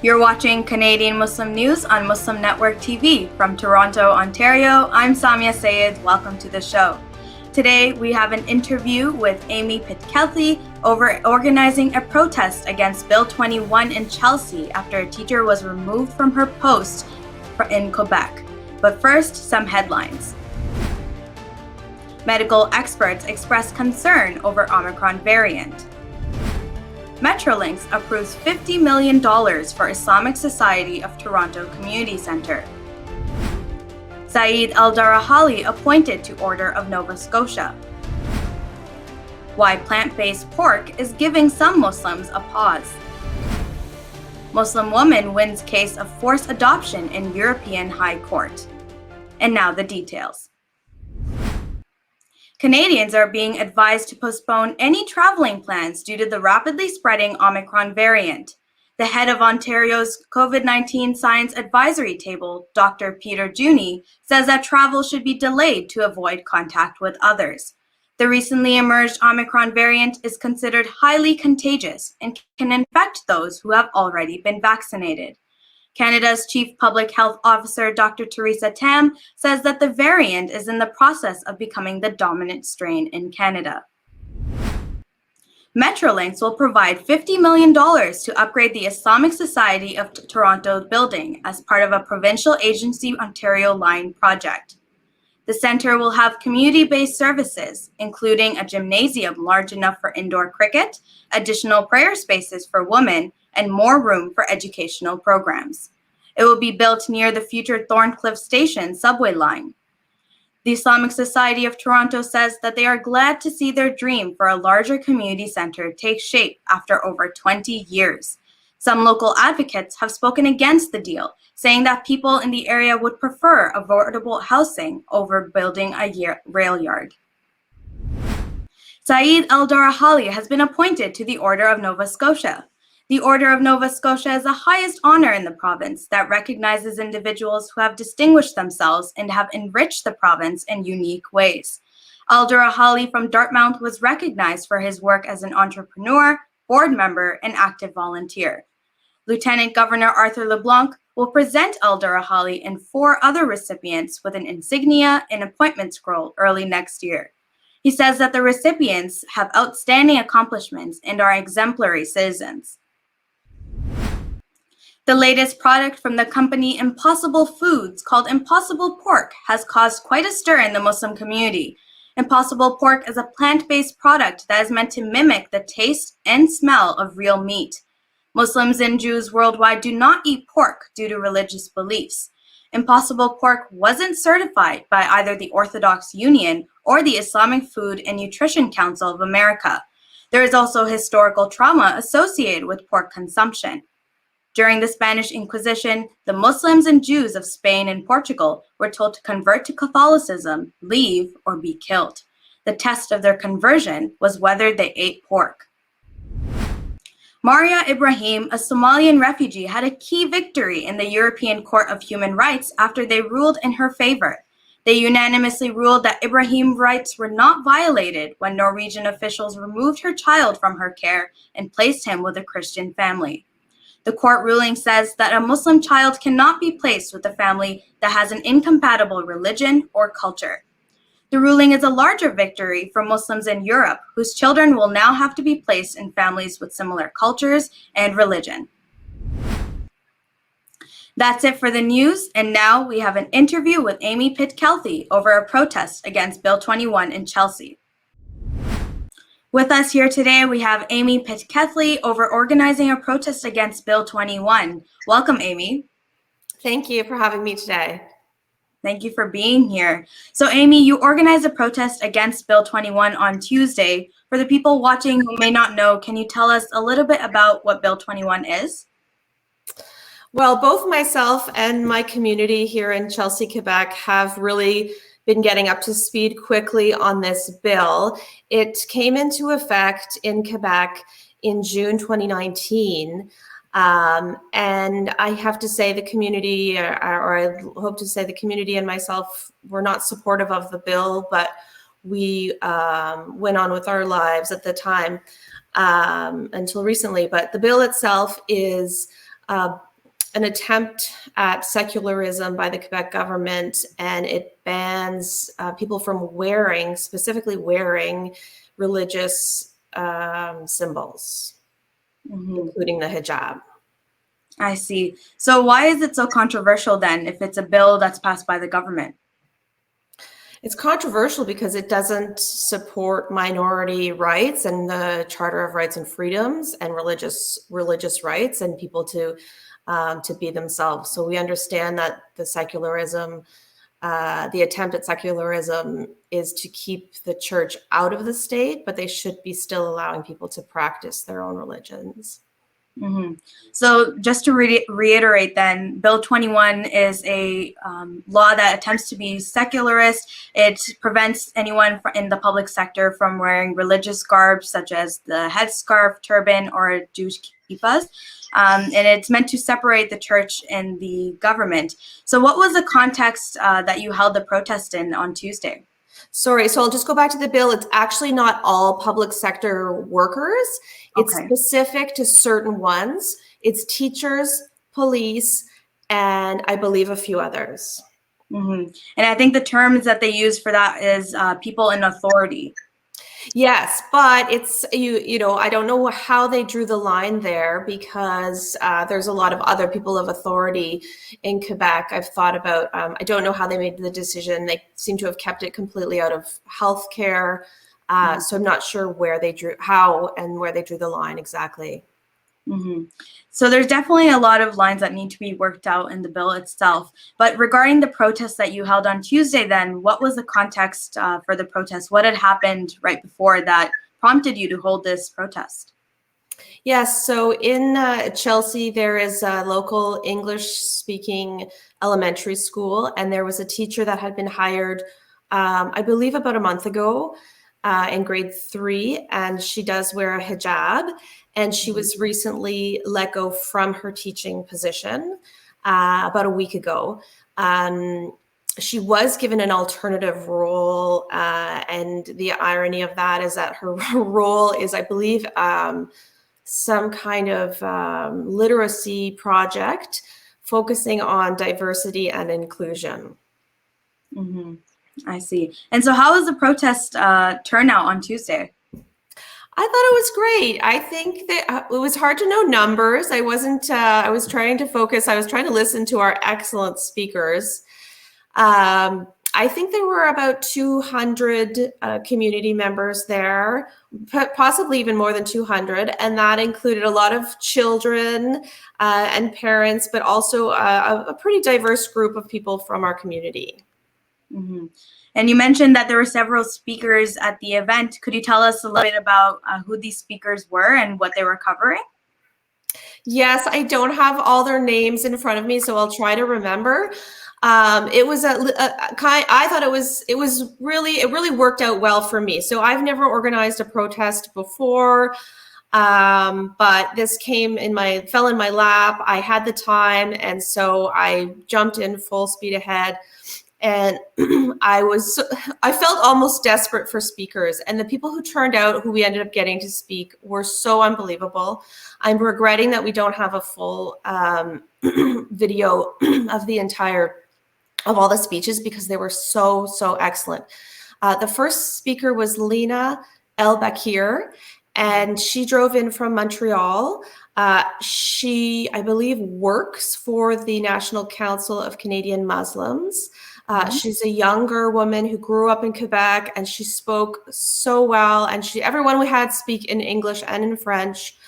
You're watching Canadian Muslim News on Muslim Network TV. From Toronto, Ontario, I'm Samia Saeed. Welcome to the show. Today, we have an interview with Amy Pitkathy over organizing a protest against Bill 21 in Chelsea after a teacher was removed from her post in Quebec. But first, some headlines. Medical experts express concern over Omicron variant. Metrolinx approves $50 million for Islamic Society of Toronto Community Centre. Saeed El-Darahali appointed to Order of Nova Scotia. Why plant-based pork is giving some Muslims a pause. Muslim woman wins case of forced adoption in European High Court. And now the details. Canadians are being advised to postpone any traveling plans due to the rapidly spreading Omicron variant. The head of Ontario's COVID-19 Science Advisory Table, Dr. Peter Juni, says that travel should be delayed to avoid contact with others. The recently emerged Omicron variant is considered highly contagious and can infect those who have already been vaccinated. Canada's Chief Public Health Officer, Dr. Theresa Tam, says that the variant is in the process of becoming the dominant strain in Canada. Metrolinx will provide $50 million to upgrade the Islamic Society of Toronto building as part of a Provincial Agency Ontario Line project. The centre will have community-based services, including a gymnasium large enough for indoor cricket, additional prayer spaces for women, and more room for educational programs. It will be built near the future Thorncliffe Station subway line. The Islamic Society of Toronto says that they are glad to see their dream for a larger community centre take shape after over 20 years. Some local advocates have spoken against the deal, saying that people in the area would prefer affordable housing over building a rail yard. Saeed El-Darahali has been appointed to the Order of Nova Scotia. The Order of Nova Scotia is the highest honor in the province that recognizes individuals who have distinguished themselves and have enriched the province in unique ways. El-Darahali from Dartmouth was recognized for his work as an entrepreneur, board member, and active volunteer. Lieutenant Governor Arthur LeBlanc will present El-Darahali and 4 other recipients with an insignia and appointment scroll early next year. He says that the recipients have outstanding accomplishments and are exemplary citizens. The latest product from the company Impossible Foods, called Impossible Pork, has caused quite a stir in the Muslim community. Impossible Pork is a plant-based product that is meant to mimic the taste and smell of real meat. Muslims and Jews worldwide do not eat pork due to religious beliefs. Impossible Pork wasn't certified by either the Orthodox Union or the Islamic Food and Nutrition Council of America. There is also historical trauma associated with pork consumption. During the Spanish Inquisition, the Muslims and Jews of Spain and Portugal were told to convert to Catholicism, leave, or be killed. The test of their conversion was whether they ate pork. Maria Ibrahim, a Somalian refugee, had a key victory in the European Court of Human Rights after they ruled in her favor. They unanimously ruled that Ibrahim's rights were not violated when Norwegian officials removed her child from her care and placed him with a Christian family. The court ruling says that a Muslim child cannot be placed with a family that has an incompatible religion or culture. The ruling is a larger victory for Muslims in Europe, whose children will now have to be placed in families with similar cultures and religion. That's it for the news, and now we have an interview with Amy Pitkathy over a protest against Bill 21 in Chelsea. With us here today, we have Amy Pitkathy over organizing a protest against Bill 21. Welcome, Amy. Thank you for having me today. Thank you for being here. So, Amy, you organized a protest against Bill 21 on Tuesday. For the people watching who may not know, can you tell us a little bit about what Bill 21 is? Well, both myself and my community here in Chelsea, Quebec, have really been getting up to speed quickly on this bill. It came into effect in Quebec in June 2019. And I have to say the community, or I hope to say the community and myself, were not supportive of the bill, but we went on with our lives at the time until recently. But the bill itself is an attempt at secularism by the Quebec government, and it bans people from specifically wearing religious symbols, including the hijab. I see. So why is it so controversial then if it's a bill that's passed by the government? It's controversial because it doesn't support minority rights and the Charter of Rights and Freedoms and religious rights and people to be themselves. So we understand that the attempt at secularism is to keep the church out of the state, but they should be still allowing people to practice their own religions. So just to reiterate then, Bill 21 is a law that attempts to be secularist. It prevents anyone in the public sector from wearing religious garb such as the headscarf, turban, or Jewish kippas. And it's meant to separate the church and the government. So what was the context that you held the protest in on Tuesday? Sorry, so I'll just go back to the bill. It's actually not all public sector workers. It's specific to certain ones. It's teachers, police, and I believe a few others. And I think the terms that they use for that is people in authority. Yes, but it's, I don't know how they drew the line there because there's a lot of other people of authority in Quebec. I've thought about, I don't know how they made the decision. They seem to have kept it completely out of healthcare. So I'm not sure where they drew the line exactly. So there's definitely a lot of lines that need to be worked out in the bill itself. But regarding the protest that you held on Tuesday, then what was the context for the protest? What had happened right before that prompted you to hold this protest? Yes, so in Chelsea, there is a local English-speaking elementary school, and there was a teacher that had been hired, I believe about a month ago, in grade 3, and she does wear a hijab. And she was recently let go from her teaching position about a week ago. She was given an alternative role, and the irony of that is that her role is, I believe, some kind of literacy project focusing on diversity and inclusion. I see. And so how was the protest turnout on Tuesday? I thought it was great. I think that it was hard to know numbers. I was trying to focus. I was trying to listen to our excellent speakers. I think there were about 200 community members there, possibly even more than 200. And that included a lot of children and parents, but also a pretty diverse group of people from our community. And you mentioned that there were several speakers at the event. Could you tell us a little bit about who these speakers were and what they were covering? Yes, I don't have all their names in front of me, so I'll try to remember. It was I thought it really worked out well for me. So I've never organized a protest before, but this fell in my lap. I had the time, and so I jumped in full speed ahead. And I felt almost desperate for speakers, and the people who turned out, who we ended up getting to speak, were so unbelievable. I'm regretting that we don't have a full video of all the speeches because they were so excellent. The first speaker was Lena El-Bakir, and she drove in from Montreal. She, I believe, works for the National Council of Canadian Muslims. She's a younger woman who grew up in Quebec, and she spoke so well. And everyone we had speak in English and in French.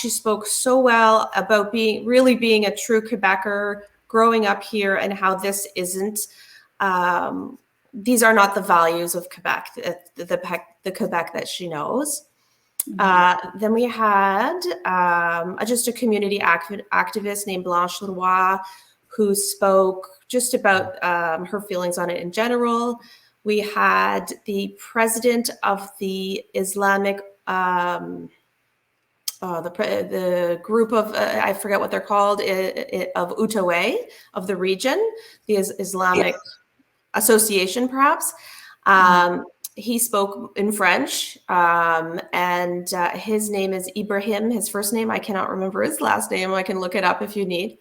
She spoke so well about really being a true Quebecer, growing up here, and how this isn't. These are not the values of Quebec, the Quebec that she knows. Then we had just a community activist named Blanche Leroy, who spoke just about her feelings on it in general. We had the president of the Islamic, the group of, I forget what they're called, of Outaouais, of the region, the Islamic Association, perhaps. he spoke in French, and his name is Ibrahim. His first name, I cannot remember his last name. I can look it up if you need.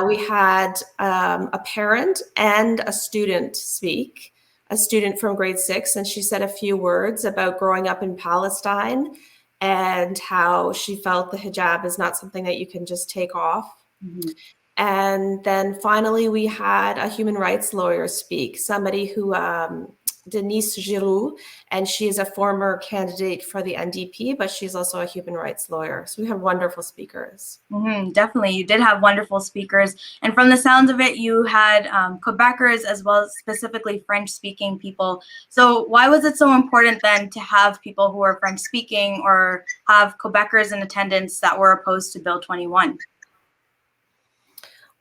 We had a parent and a student speak, a student from grade 6, and she said a few words about growing up in Palestine and how she felt the hijab is not something that you can just take off. And then finally, we had a human rights lawyer speak, somebody who, Denise Giroux, and she is a former candidate for the NDP, but she's also a human rights lawyer. So we had wonderful speakers. Definitely, you did have wonderful speakers. And from the sounds of it, you had Quebecers as well as specifically French-speaking people. So why was it so important then to have people who are French-speaking or have Quebecers in attendance that were opposed to Bill 21?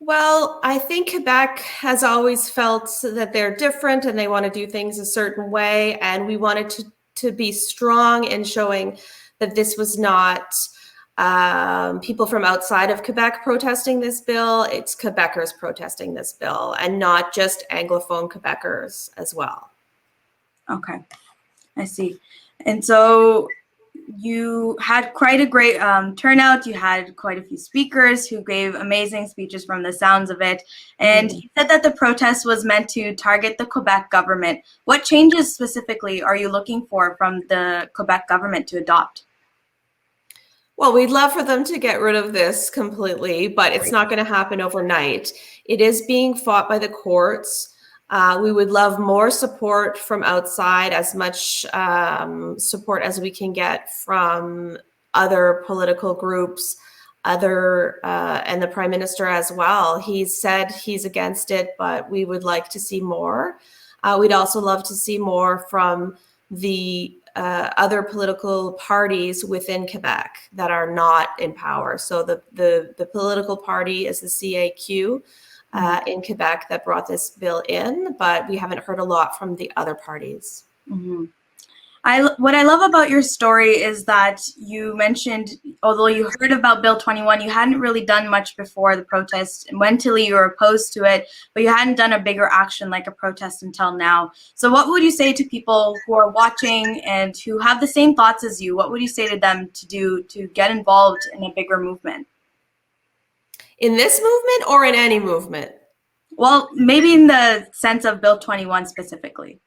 Well, I think Quebec has always felt that they're different and they want to do things a certain way. And we wanted to be strong in showing that this was not people from outside of Quebec protesting this bill. It's Quebecers protesting this bill, and not just Anglophone Quebecers as well. Okay, I see. And so you had quite a great turnout. You had quite a few speakers who gave amazing speeches from the sounds of it. And you said that the protest was meant to target the Quebec government. What changes specifically are you looking for from the Quebec government to adopt? Well, we'd love for them to get rid of this completely, but it's not going to happen overnight. It is being fought by the courts. We would love more support from outside, as much support as we can get from other political groups, and the Prime Minister as well. He's said he's against it, but we would like to see more. We'd also love to see more from the other political parties within Quebec that are not in power. So the political party is the CAQ. In Quebec that brought this bill in, but we haven't heard a lot from the other parties. What I love about your story is that you mentioned, although you heard about Bill 21, you hadn't really done much before the protest. And mentally, you were opposed to it, but you hadn't done a bigger action like a protest until now. So what would you say to people who are watching and who have the same thoughts as you? What would you say to them to do to get involved in a bigger movement? In this movement or in any movement? Well, maybe in the sense of Bill 21 specifically.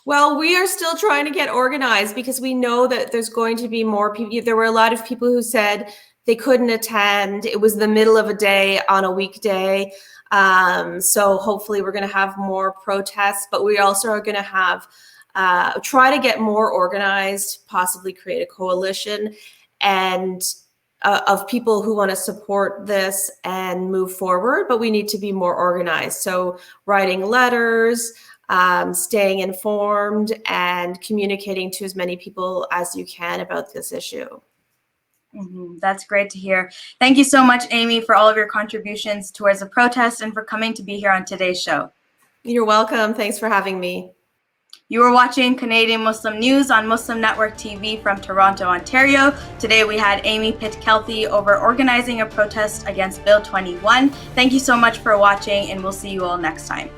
Well, we are still trying to get organized because we know that there's going to be more people. There were a lot of people who said they couldn't attend. It was the middle of a day on a weekday. So hopefully we're going to have more protests, but we also are going to have try to get more organized, possibly create a coalition and of people who want to support this and move forward, but we need to be more organized. So writing letters, staying informed, and communicating to as many people as you can about this issue. That's great to hear. Thank you so much, Amy, for all of your contributions towards the protest and for coming to be here on today's show. You're welcome. Thanks for having me. You are watching Canadian Muslim News on Muslim Network TV from Toronto, Ontario. Today we had Amy Pitkathy over organizing a protest against Bill 21. Thank you so much for watching, and we'll see you all next time.